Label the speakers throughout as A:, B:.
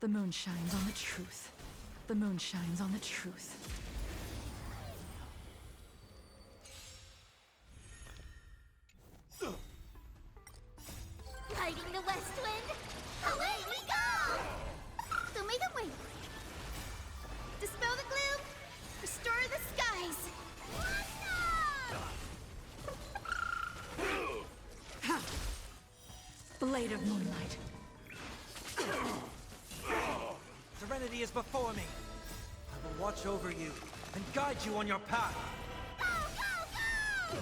A: The moon shines on the truth. The moon shines on the truth.
B: Riding the west wind, away we go! The Mega Wave! Dispel the gloom, restore the skies!
A: Blade of moonlight.
C: Serenity is before me. I will watch over you and guide you on your path.
B: Go, go, go!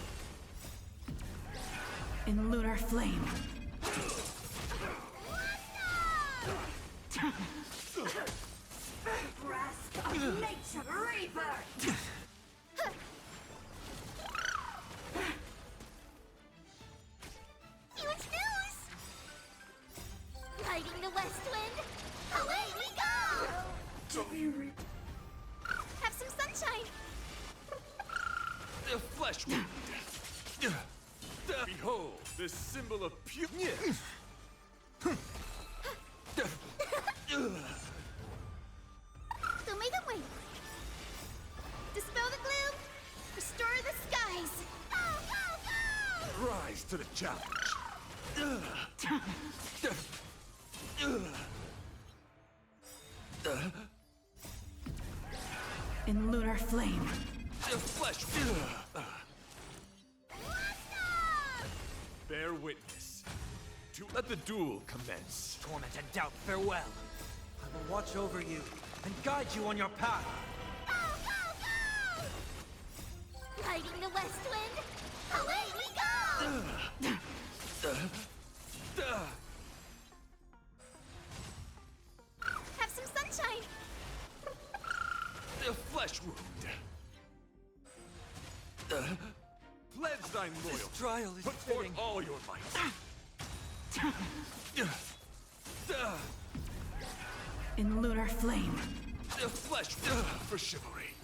A: In lunar flame.
D: Grasp of nature rebirth!
B: Huge news! Riding the west wind, away we go! Have some sunshine!
E: The flesh wound. Behold, the symbol of pure.
B: The Mega Wave! Dispel the gloom, restore the skies! Go, go, go!
E: Rise to the challenge.
A: In lunar flame.
E: The flesh wound. Bear witness. To let the duel commence.
C: Torment and doubt, farewell. I will watch over you and guide you on your path.
B: Go, go, go! Riding the west wind, away we go! Have some sunshine!
E: The flesh wound. Pledge thine
C: This
E: loyalty.
C: trial is
E: Put forth
C: fitting.
E: all your might.
A: In lunar flame.
E: The flesh for chivalry.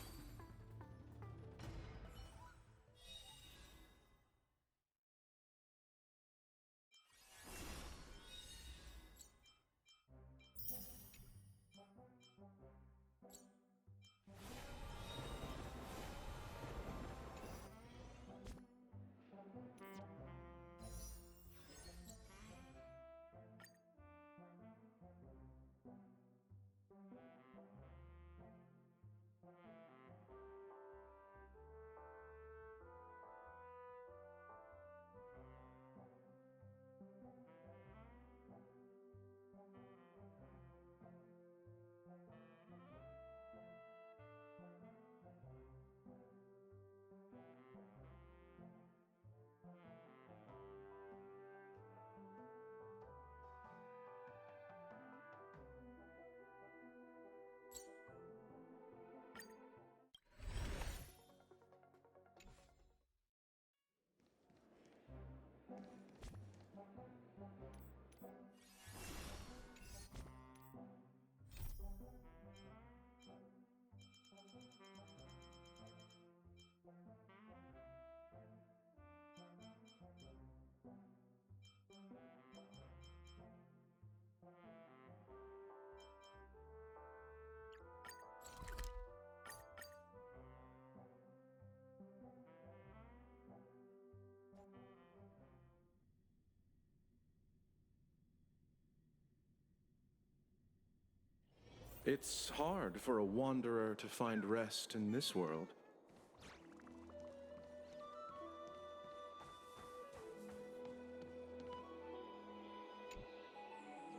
F: It's hard for a wanderer to find rest in this world.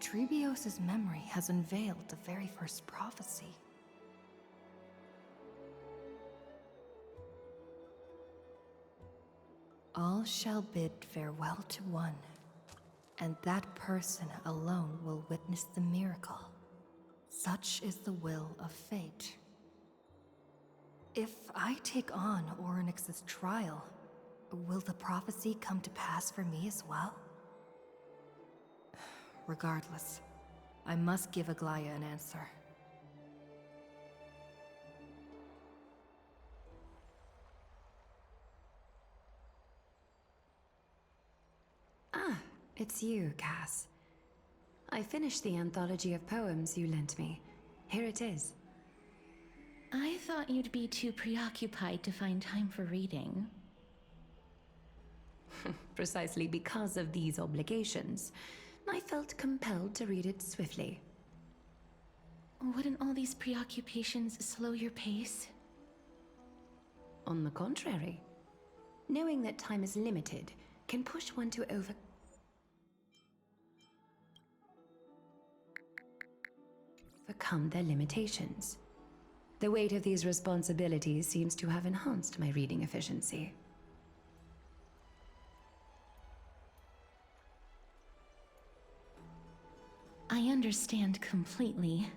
G: Trebios' memory has unveiled the very first prophecy. All shall bid farewell to one, and that person alone will witness the miracle. Such is the will of fate. If I take on Orynyx's trial, will the prophecy come to pass for me as well? Regardless, I must give Aglaya an answer.
D: Ah, it's you, Cass.
H: I finished the anthology of poems you lent me. Here it is.
I: I thought you'd be too preoccupied to find time for reading.
H: Precisely because of these obligations, I felt compelled to read it swiftly.
I: Wouldn't all these preoccupations slow your pace?
H: On the contrary, knowing that time is limited can push one to overcome their limitations. The weight of these responsibilities seems to have enhanced my reading efficiency.
I: I understand completely.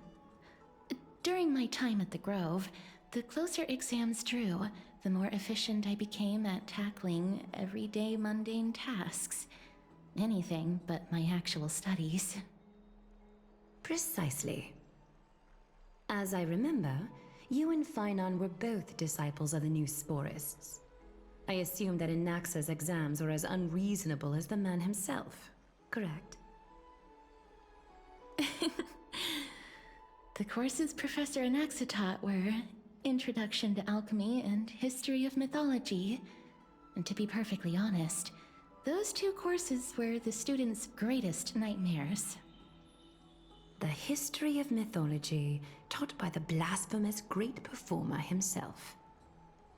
I: During my time at the Grove, the closer exams drew, the more efficient I became at tackling everyday mundane tasks. Anything but my actual studies.
H: Precisely. As I remember, you and Finon were both disciples of the new Sporists. I assume that Anaxa's exams were as unreasonable as the man himself, correct?
I: The courses Professor Anaxa taught were Introduction to Alchemy and History of Mythology. And to be perfectly honest, those two courses were the students' greatest nightmares.
H: The history of mythology, taught by the blasphemous great performer himself.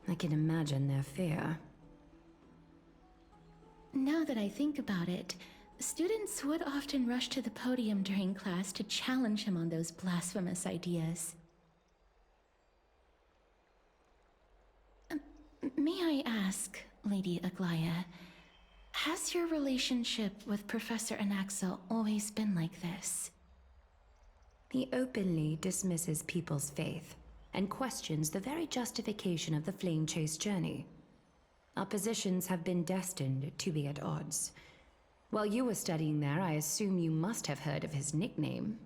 H: I can imagine their fear.
I: Now that I think about it, students would often rush to the podium during class to challenge him on those blasphemous ideas. May I ask, Lady Aglaya, has your relationship with Professor Anaxa always been like this?
H: He openly dismisses people's faith and questions the very justification of the Flame Chase journey. Our positions have been destined to be at odds. While you were studying there, I assume you must have heard of his nickname.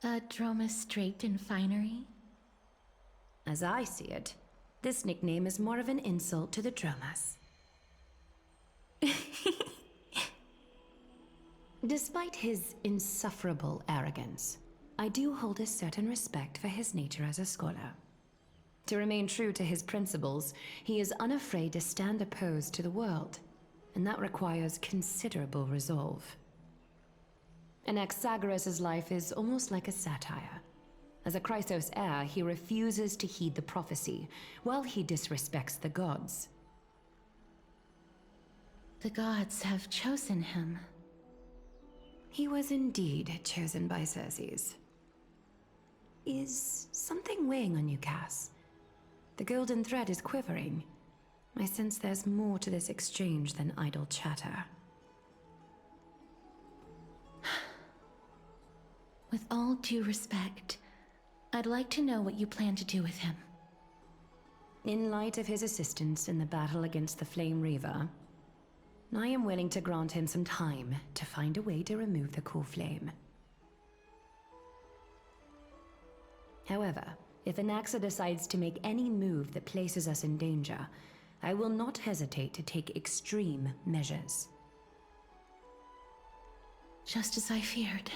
I: Droma Straight and Finery?
H: As I see it, this nickname is more of an insult to the Dromas. Despite his insufferable arrogance, I do hold a certain respect for his nature as a scholar. To remain true to his principles, he is unafraid to stand opposed to the world, and that requires considerable resolve. Anaxagoras' life is almost like a satire. As a Chrysos heir, he refuses to heed the prophecy, while he disrespects the gods.
I: The gods have chosen him.
H: He was indeed chosen by Circes. Is something weighing on you, Cass? The golden thread is quivering. I sense there's more to this exchange than idle chatter.
I: With all due respect, I'd like to know what you plan to do with him.
H: In light of his assistance in the battle against the Flame Reaver, I am willing to grant him some time to find a way to remove the core flame. However, if Anaxa decides to make any move that places us in danger, I will not hesitate to take extreme measures.
I: Just as I feared.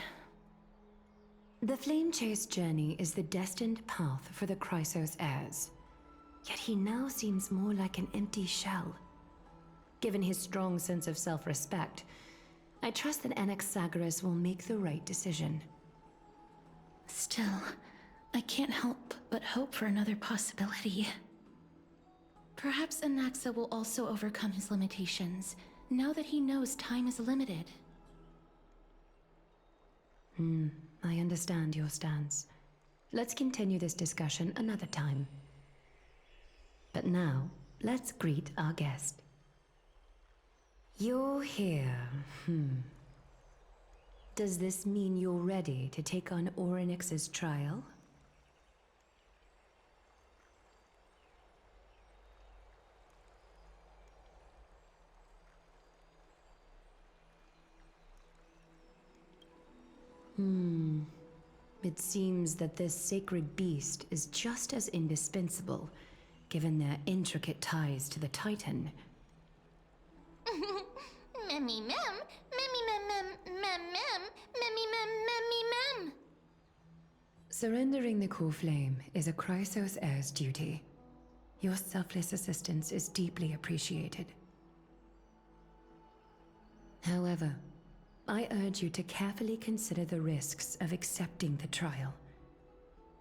H: The Flame Chase journey is the destined path for the Chrysos heirs. Yet he now seems more like an empty shell. Given his strong sense of self-respect, I trust that Anaxagoras will make the right decision.
I: Still, I can't help but hope for another possibility. Perhaps Anaxa will also overcome his limitations, now that he knows time is limited.
H: I understand your stance. Let's continue this discussion another time. But now, let's greet our guest. You're here. Does this mean you're ready to take on Orynyx's trial? It seems that this sacred beast is just as indispensable, given their intricate ties to the Titan.
B: Memmy mem, memmy mem mem mem mem,
H: Surrendering the core flame is a Chrysos heir's duty. Your selfless assistance is deeply appreciated. However, I urge you to carefully consider the risks of accepting the trial.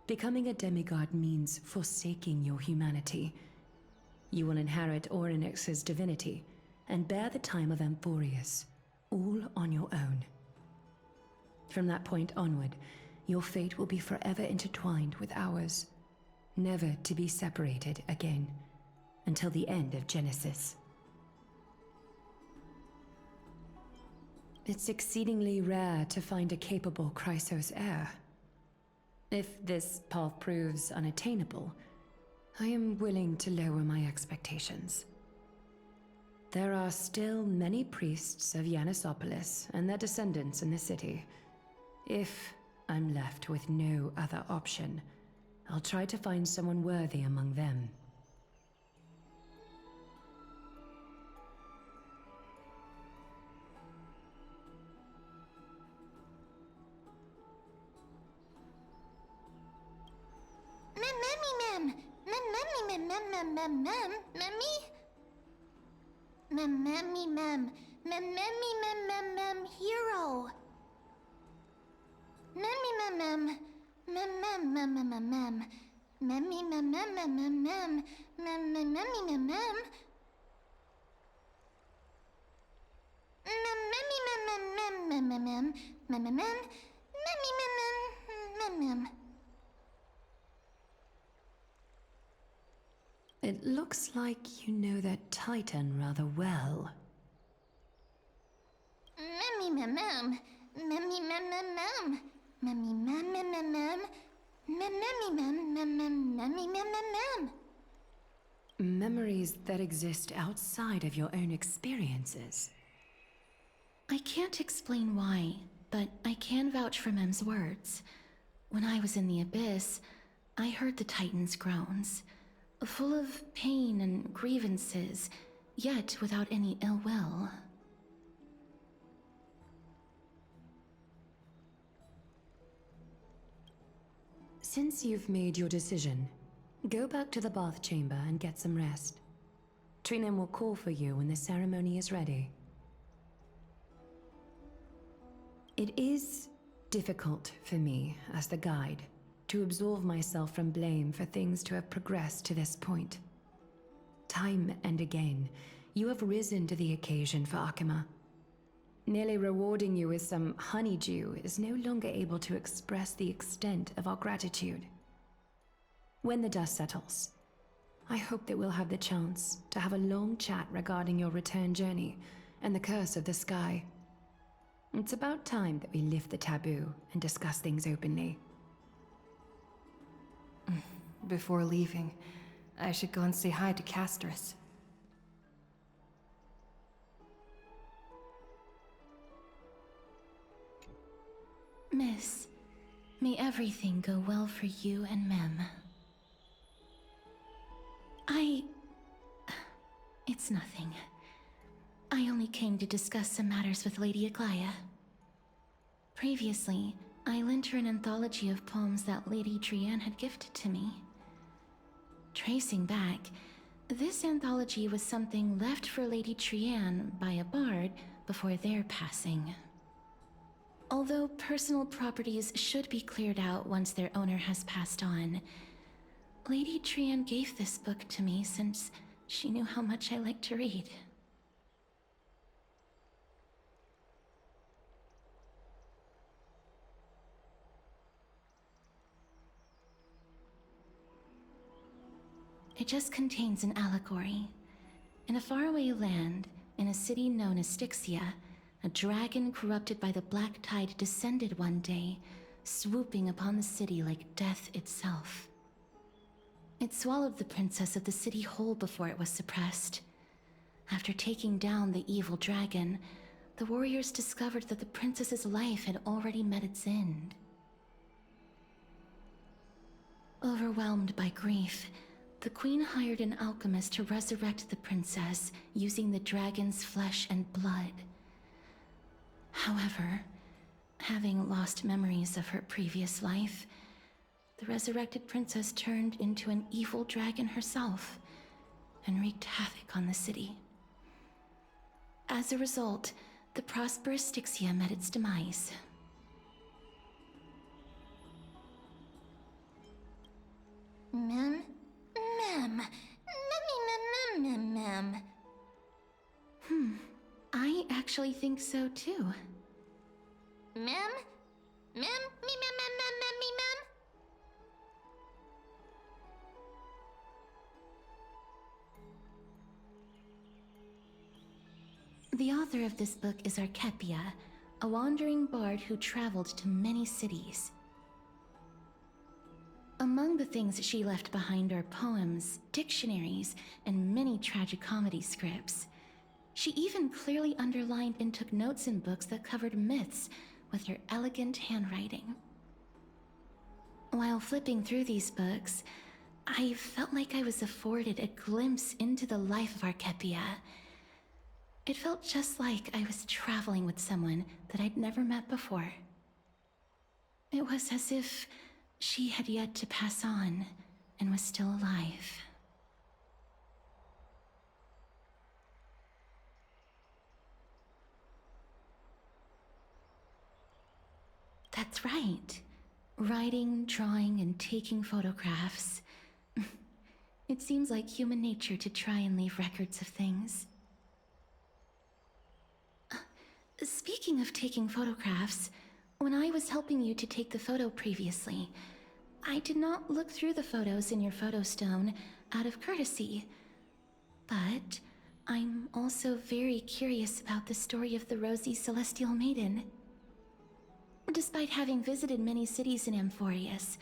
H: Becoming a demigod means forsaking your humanity. You will inherit Orynyx's divinity and bear the time of Amphorius, all on your own. From that point onward, your fate will be forever intertwined with ours, never to be separated again, until the end of Genesis. It's exceedingly rare to find a capable Chrysos heir. If this path proves unattainable, I am willing to lower my expectations. There are still many priests of Yanissopolis and their descendants in the city. If I'm left with no other option, I'll try to find someone worthy among them.
B: Hero.
H: It looks like you know that Titan rather well. Memories that exist outside of your own experiences.
I: I can't explain why, but I can vouch for Mem's words. When I was in the Abyss, I heard the Titan's groans, full of pain and grievances, yet without any ill will.
H: Since you've made your decision, go back to the bath chamber and get some rest. Trinem will call for you when the ceremony is ready. It is difficult for me, as the guide, to absolve myself from blame for things to have progressed to this point. Time and again, you have risen to the occasion for Akima. Nearly rewarding you with some honeydew is no longer able to express the extent of our gratitude. When the dust settles, I hope that we'll have the chance to have a long chat regarding your return journey and the curse of the sky. It's about time that we lift the taboo and discuss things openly.
G: Before leaving, I should go and say hi to Castris.
I: Miss, may everything go well for you and Mem. It's nothing. I only came to discuss some matters with Lady Aglaya. Previously, I lent her an anthology of poems that Lady Trianne had gifted to me. Tracing back, this anthology was something left for Lady Trianne by a bard before their passing. Although personal properties should be cleared out once their owner has passed on, Lady Trianne gave this book to me since she knew how much I liked to read. It just contains an allegory. In a faraway land, in a city known as Styxia, a dragon corrupted by the Black Tide descended one day, swooping upon the city like death itself. It swallowed the princess of the city whole before it was suppressed. After taking down the evil dragon, the warriors discovered that the princess's life had already met its end. Overwhelmed by grief, the queen hired an alchemist to resurrect the princess using the dragon's flesh and blood. However, having lost memories of her previous life, the resurrected princess turned into an evil dragon herself and wreaked havoc on the city. As a result, the prosperous Styxia met its demise.
B: Mem? Mem. Mem.
I: I actually think so too.
B: Mem? Mem? Me, mem.
I: The author of this book is Archepia, a wandering bard who traveled to many cities. Among the things she left behind are poems, dictionaries, and many tragicomedy scripts. She even clearly underlined and took notes in books that covered myths with her elegant handwriting. While flipping through these books, I felt like I was afforded a glimpse into the life of Archepia. It felt just like I was traveling with someone that I'd never met before. It was as if she had yet to pass on and was still alive. That's right. Writing, drawing, and taking photographs. It seems like human nature to try and leave records of things. Speaking of taking photographs, when I was helping you to take the photo previously, I did not look through the photos in your photo stone out of courtesy. But I'm also very curious about the story of the Rosy Celestial Maiden. Despite having visited many cities in Amphorius,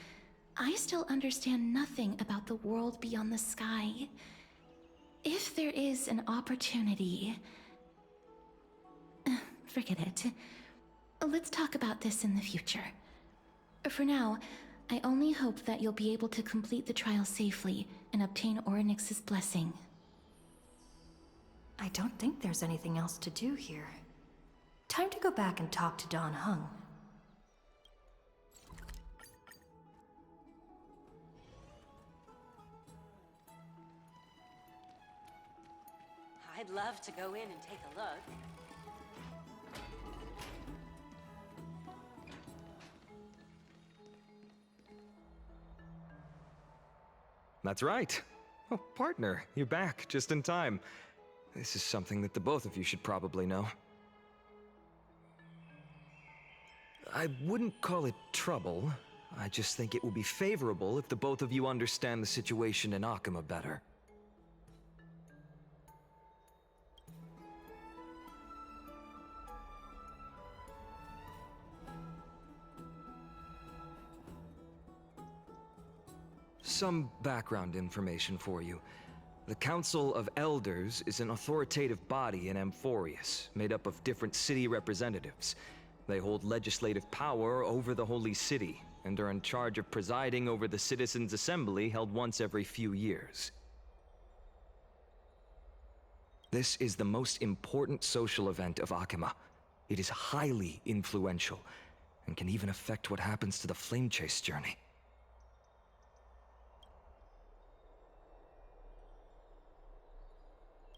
I: I still understand nothing about the world beyond the sky. If there is an opportunity... Forget it. Let's talk about this in the future. For now, I only hope that you'll be able to complete the trial safely and obtain Orynyx's blessing.
G: I don't think there's anything else to do here. Time to go back and talk to Don Hung.
D: I'd love to go in and take a look.
J: That's right. Oh, partner, you're back just in time. This is something that the both of you should probably know. I wouldn't call it trouble. I just think it will be favorable if the both of you understand the situation in Akima better. Some background information for you. The Council of Elders is an authoritative body in Amphorius, made up of different city representatives. They hold legislative power over the Holy City, and are in charge of presiding over the Citizens' Assembly held once every few years. This is the most important social event of Akima. It is highly influential, and can even affect what happens to the Flame Chase journey.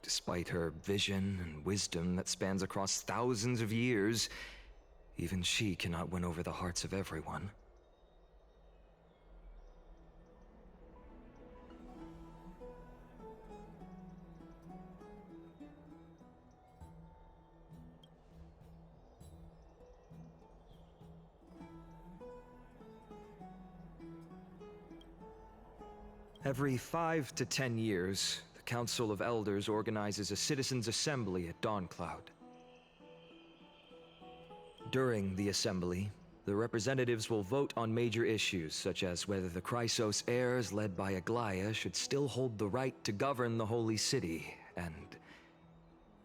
J: Despite her vision and wisdom that spans across thousands of years, even she cannot win over the hearts of everyone. Every 5 to 10 years, the Council of Elders organizes a citizens' assembly at Dawncloud. During the assembly, the representatives will vote on major issues such as whether the Chrysos heirs led by Aglaia should still hold the right to govern the Holy City, and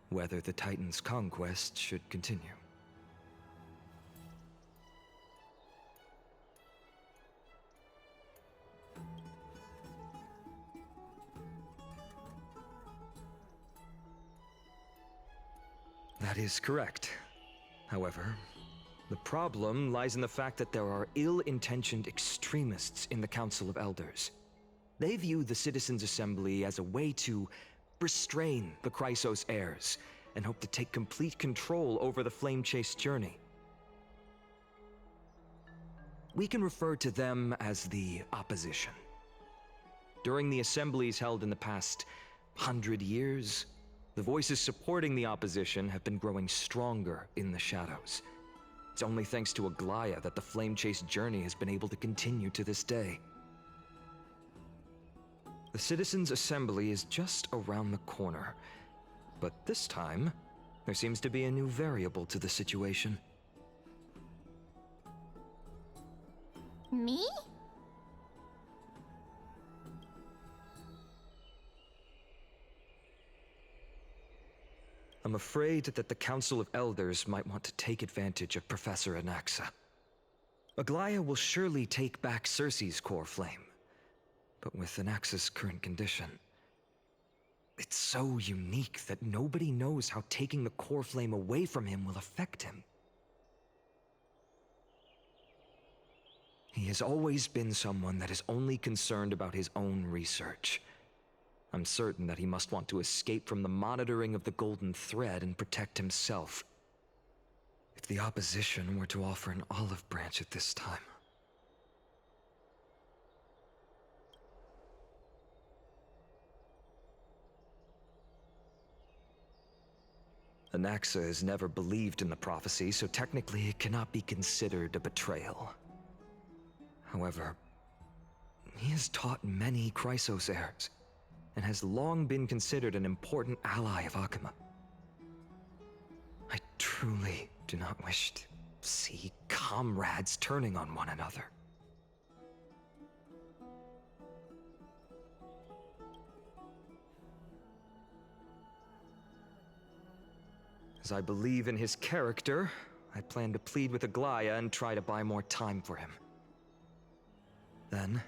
J: whether the Titan's conquest should continue. That is correct. However, The problem lies in the fact that there are ill-intentioned extremists in the Council of Elders. They view the Citizens' Assembly as a way to restrain the Chrysos heirs and hope to take complete control over the Flame Chase journey. We can refer to them as the opposition. During the assemblies held in the past 100 years, the voices supporting the opposition have been growing stronger in the shadows. It's only thanks to Aglaya that the Flame Chase journey has been able to continue to this day. The Citizens' Assembly is just around the corner, but this time, there seems to be a new variable to the situation.
B: Me?
J: I'm afraid that the Council of Elders might want to take advantage of Professor Anaxa. Aglaya will surely take back Cersei's core flame, but with Anaxa's current condition, it's so unique that nobody knows how taking the core flame away from him will affect him. He has always been someone that is only concerned about his own research. I'm certain that he must want to escape from the monitoring of the Golden Thread and protect himself. If the opposition were to offer an olive branch at this time. Anaxa has never believed in the prophecy, so technically it cannot be considered a betrayal. However, he has taught many Chrysos heirs, and has long been considered an important ally of Akuma. I truly do not wish to see comrades turning on one another. As I believe in his character, I plan to plead with Aglaya and try to buy more time for him. Then,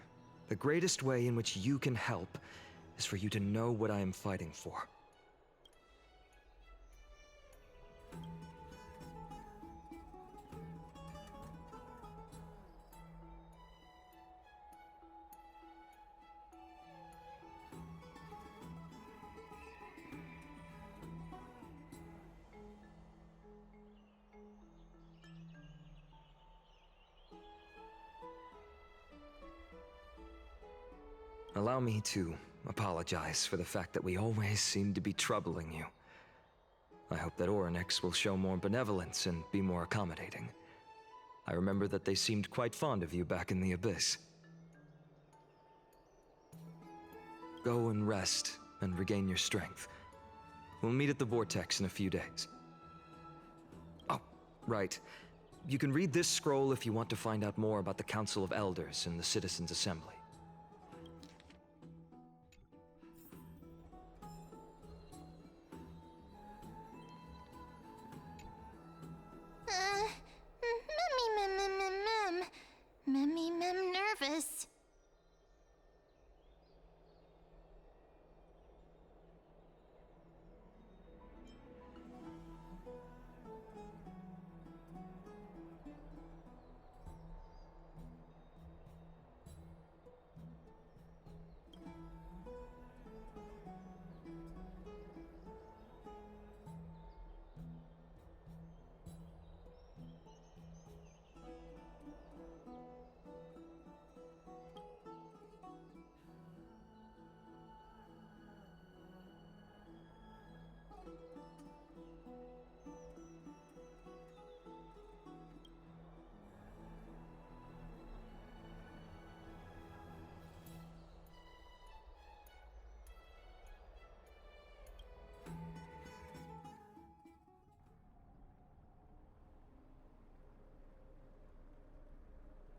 J: the greatest way in which you can help is for you to know what I am fighting for. Allow me to apologize for the fact that we always seem to be troubling you. I hope that Orynyx will show more benevolence and be more accommodating. I remember that they seemed quite fond of you back in the Abyss. Go and rest and regain your strength. We'll meet at the Vortex in a few days. Oh, right. You can read this scroll if you want to find out more about the Council of Elders and the Citizens' Assembly.
B: Nervous.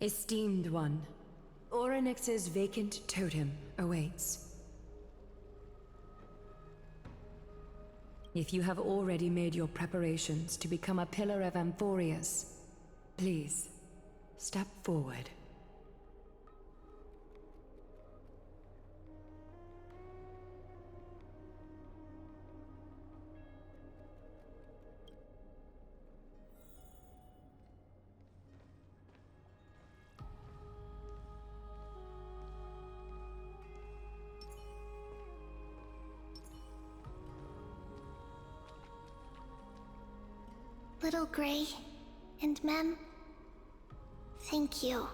H: Esteemed one, Orynyx's vacant totem awaits. If you have already made your preparations to become a pillar of Amphorius, please, step forward.
B: Little Gray and Mem, thank you.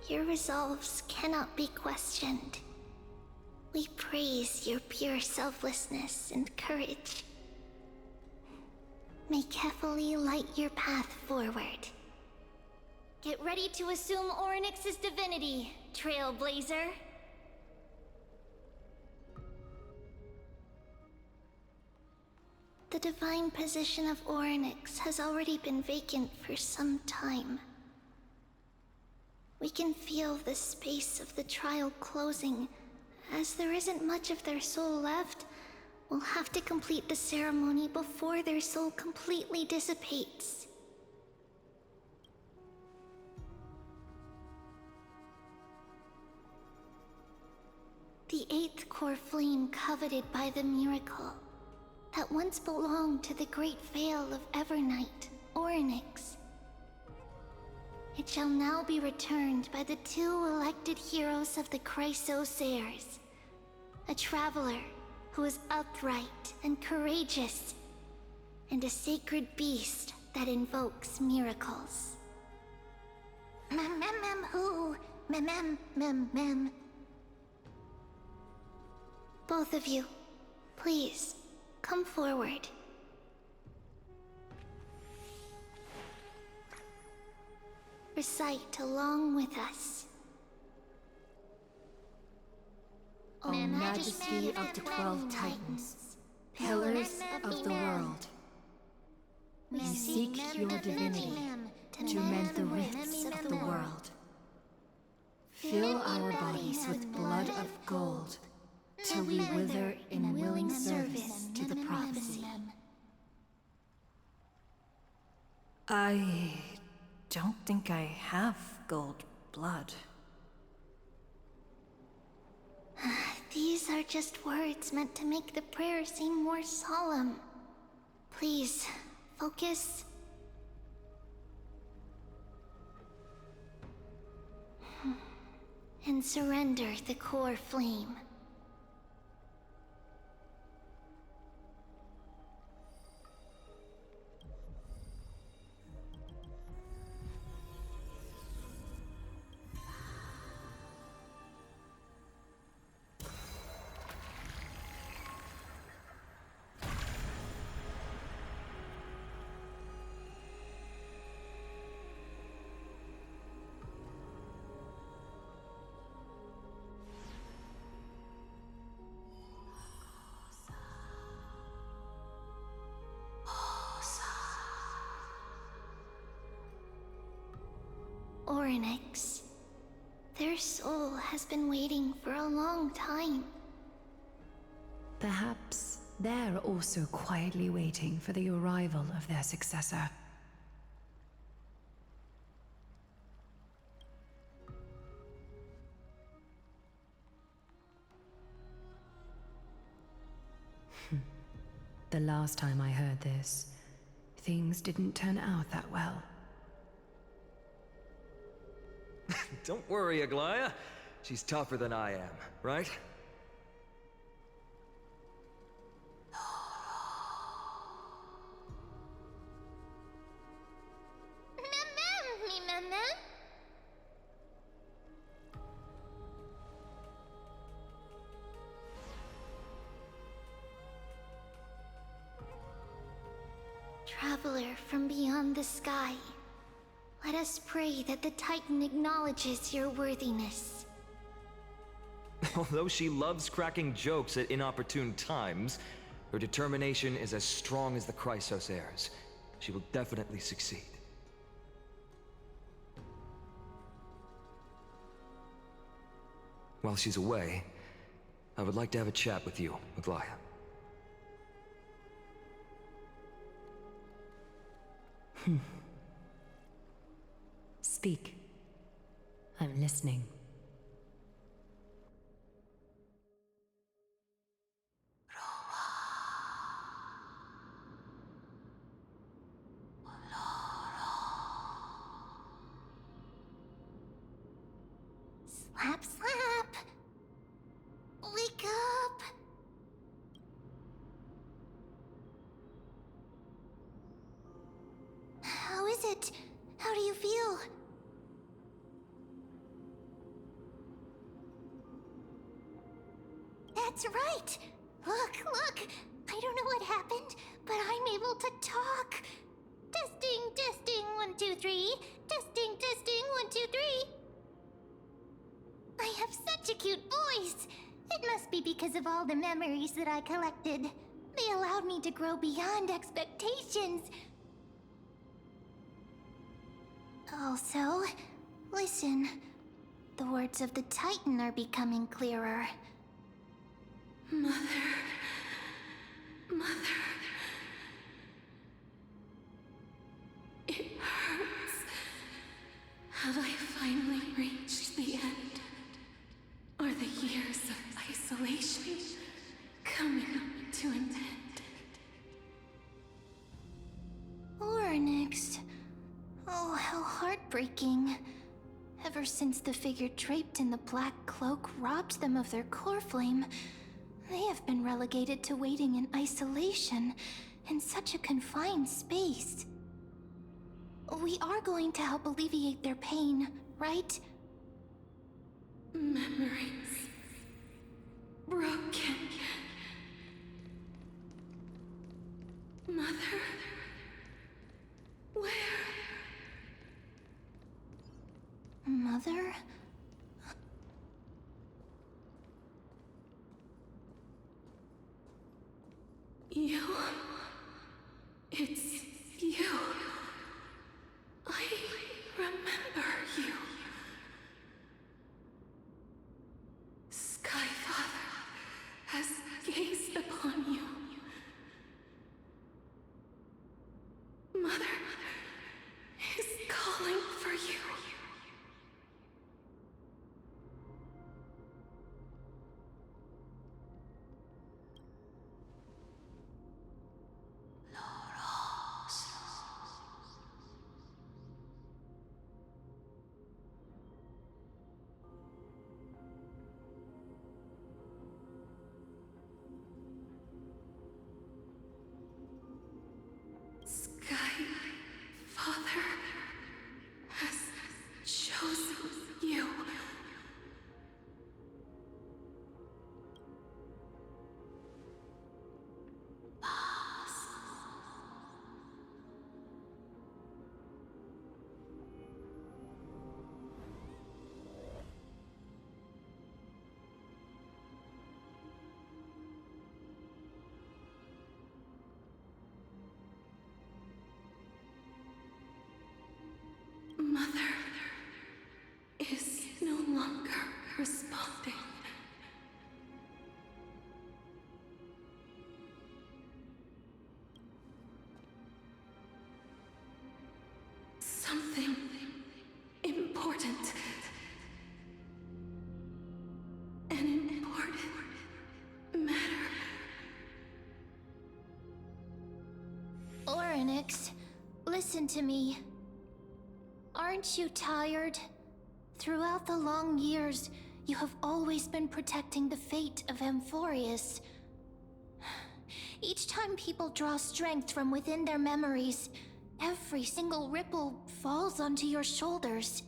B: Your resolves cannot be questioned. We praise your pure selflessness and courage. May Kefali light your path forward. Get ready to assume Orynyx's divinity, Trailblazer. The divine position of Orynyx has already been vacant for some time. We can feel the space of the trial closing. As there isn't much of their soul left, we'll have to complete the ceremony before their soul completely dissipates. The eighth core flame coveted by the miracle that once belonged to the great Veil of Evernight, Orynyx. It shall now be returned by the two elected heroes of the Chrysos heirs. A traveler who is upright and courageous, and a sacred beast that invokes miracles. Who? Mem. Both of you, please, come forward. Recite along with us.
G: O Majesty of the 12 Titans, pillars of the world, we seek your divinity to mend the rifts of the world. Fill our bodies with blood of gold, till we wither in willing service to the prophecy. I don't think I have gold blood.
B: These are just words meant to make the prayer seem more solemn. Please, focus. And surrender the core flame. Orynyx. Their soul has been waiting for a long time.
H: Perhaps they're also quietly waiting for the arrival of their successor. The last time I heard this, things didn't turn out that well.
J: Don't worry, Aglaya. She's tougher than I am, right?
B: Mem. Traveler from beyond the sky, let us pray that the Titan acknowledges your worthiness.
J: Although she loves cracking jokes at inopportune times, her determination is as strong as the Chrysos heirs. She will definitely succeed. While she's away, I would like to have a chat with you, Aglaya.
H: Speak. I'm listening.
B: Slap. Wake up. it? How do you feel? That's right! Look! I don't know what happened, but I'm able to talk! Testing, 1, 2, 3. Testing, 1, 2, 3. I have such a cute voice! It must be because of all the memories that I collected. They allowed me to grow beyond expectations. Also, listen. The words of the Titan are becoming clearer.
I: Mother. It hurts. Have I finally reached the end? Are the years of isolation coming to an end?
B: Oryx. Oh, how heartbreaking. Ever since the figure draped in the black cloak robbed them of their core flame, they have been relegated to waiting in isolation in such a confined space. We are going to help alleviate their pain, right?
I: Memories broken. Mother, where?
B: Mother?
I: You. It's you. I remember you. Skyfather has gazed upon you. Mother is calling for you. Skyfather has chosen you. Mother is no longer responding. Something important. An important matter.
B: Oryx, listen to me. Aren't you tired? Throughout the long years, you have always been protecting the fate of Amphorius. Each time people draw strength from within their memories, every single ripple falls onto your shoulders.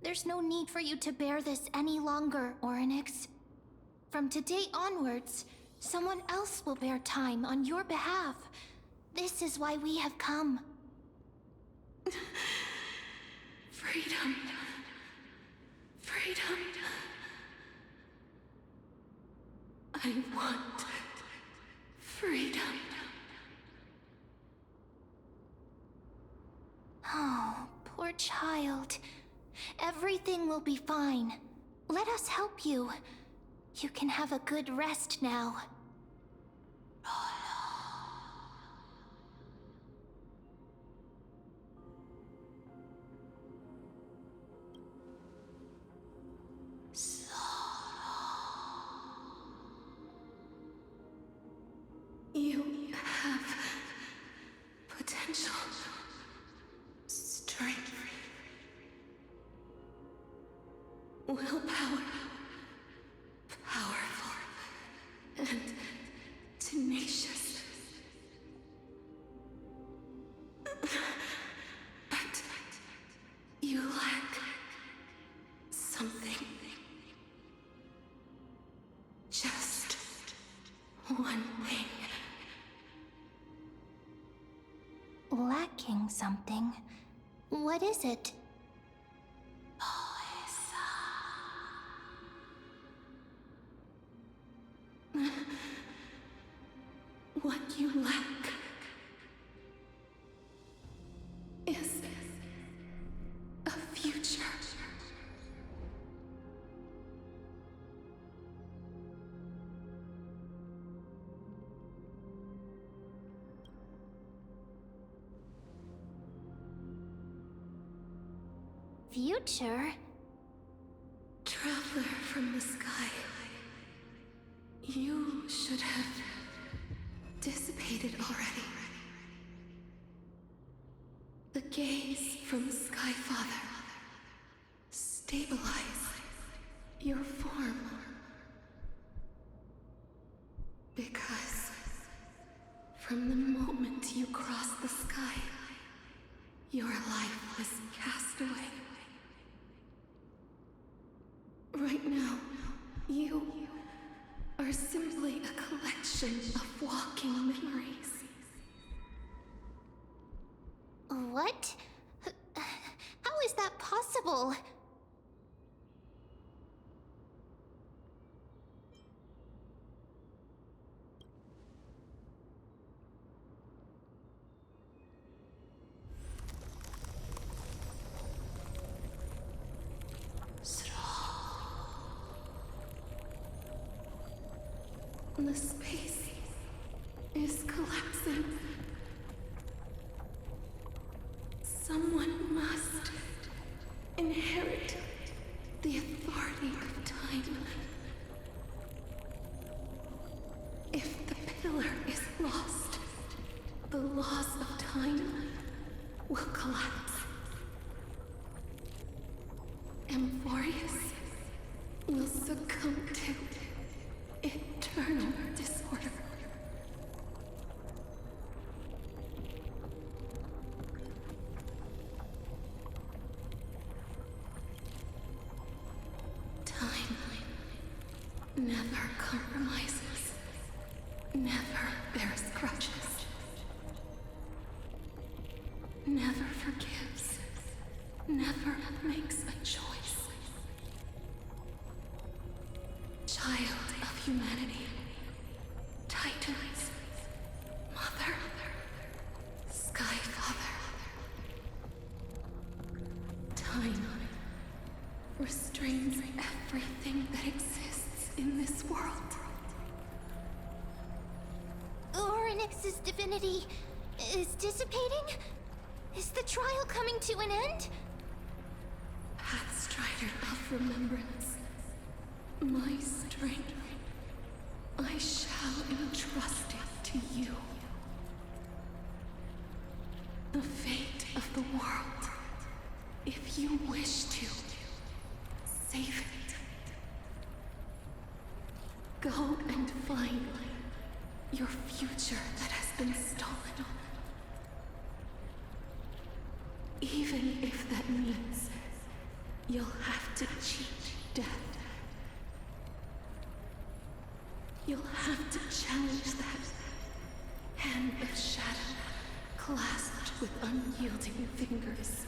B: There's no need for you to bear this any longer, Oryx. From today onwards, someone else will bear time on your behalf. This is why we have come.
I: Freedom. I want freedom.
B: Oh, poor child. Everything will be fine. Let us help you. You can have a good rest now.
I: You have potential, strength, willpower, powerful, and tenacious.
B: lacking something. What is it?
I: What you lack is a future.
B: Future?
I: Traveler from the sky, you should have dissipated already. The gaze from Sky Father stabilize your form. Because from the moment you crossed the sky, your life was cast away. Right now, you are simply a collection of walking memories.
B: What? How is that possible?
I: The space is collapsing. Someone must inherit the authority of time. If the pillar is lost, the laws of time will collapse. Amphorius will succumb to eternal disorder. Time never compromises, never bears grudges, never forgives, never makes a choice. Child of humanity, Titans, Mother, Sky Father. Time restrains everything that exists in this world.
B: Orynyx's divinity is dissipating? Is the trial coming to an end?
I: Pathstrider of remembrance, my strength, I shall entrust it to you. The fate of the world, if you wish to, save it. Go and find your future that has been stolen. Even if that means you'll have to cheat death. You'll have to challenge that hand of shadow clasped with unyielding fingers.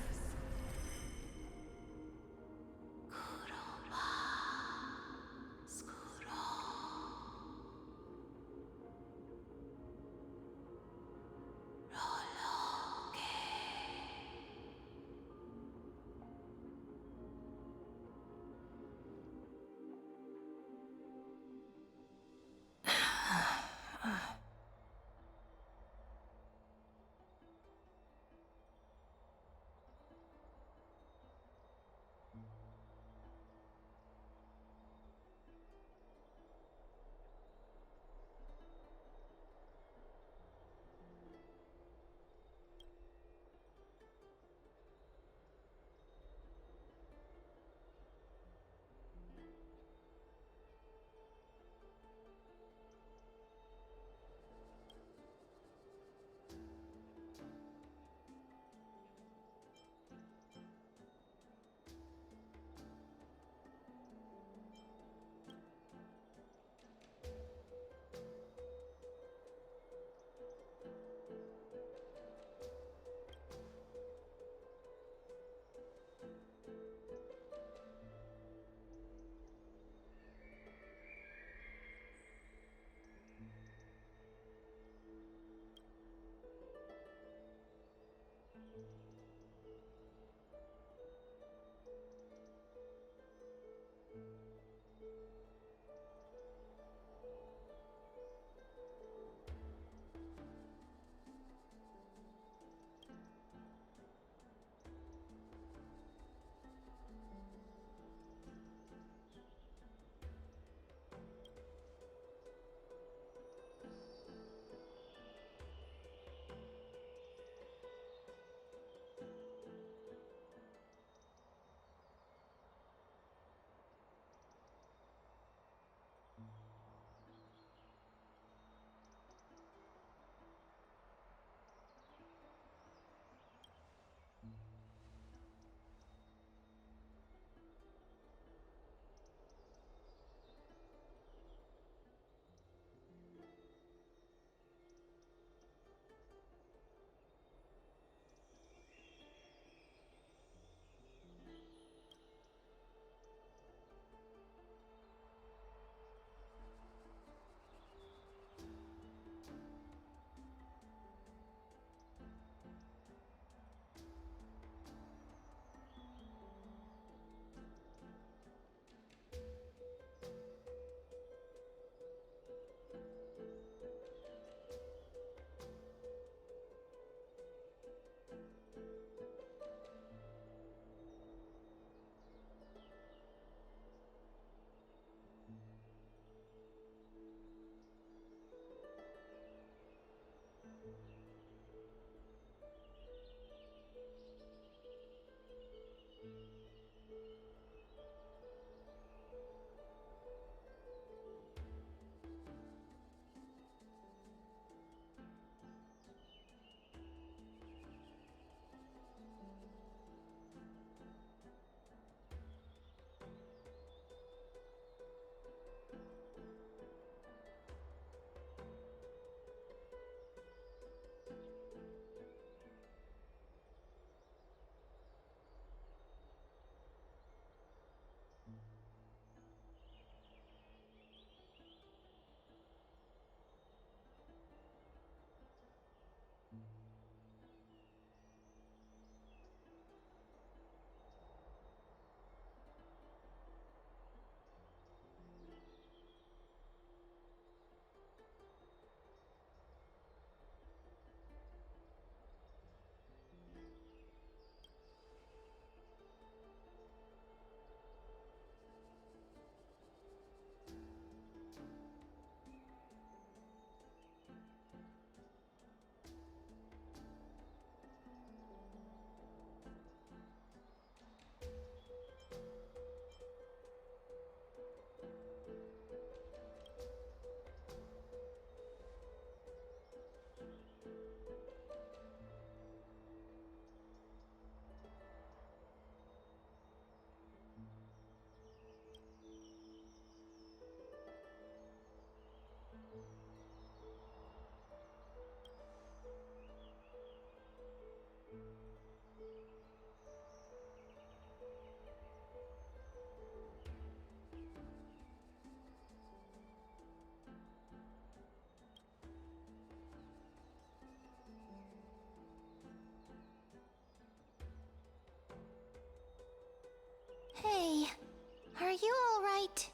B: you alright?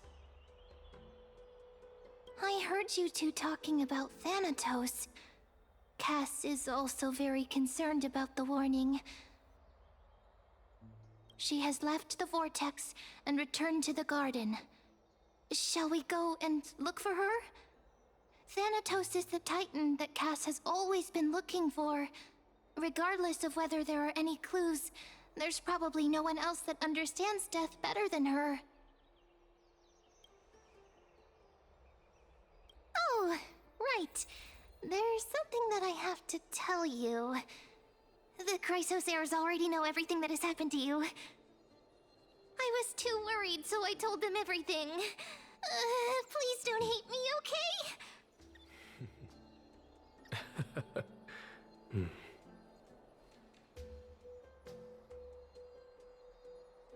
B: I heard you two talking about Thanatos. Cass is also very concerned about the warning. She has left the vortex and returned to the garden. Shall we go and look for her? Thanatos is the Titan that Cass has always been looking for. Regardless of whether there are any clues, there's probably no one else that understands death better than her. Oh, right. There's something that I have to tell you. The Chrysosaurs already know everything that has happened to you. I was too worried, so I told them everything. Please don't hate me, okay?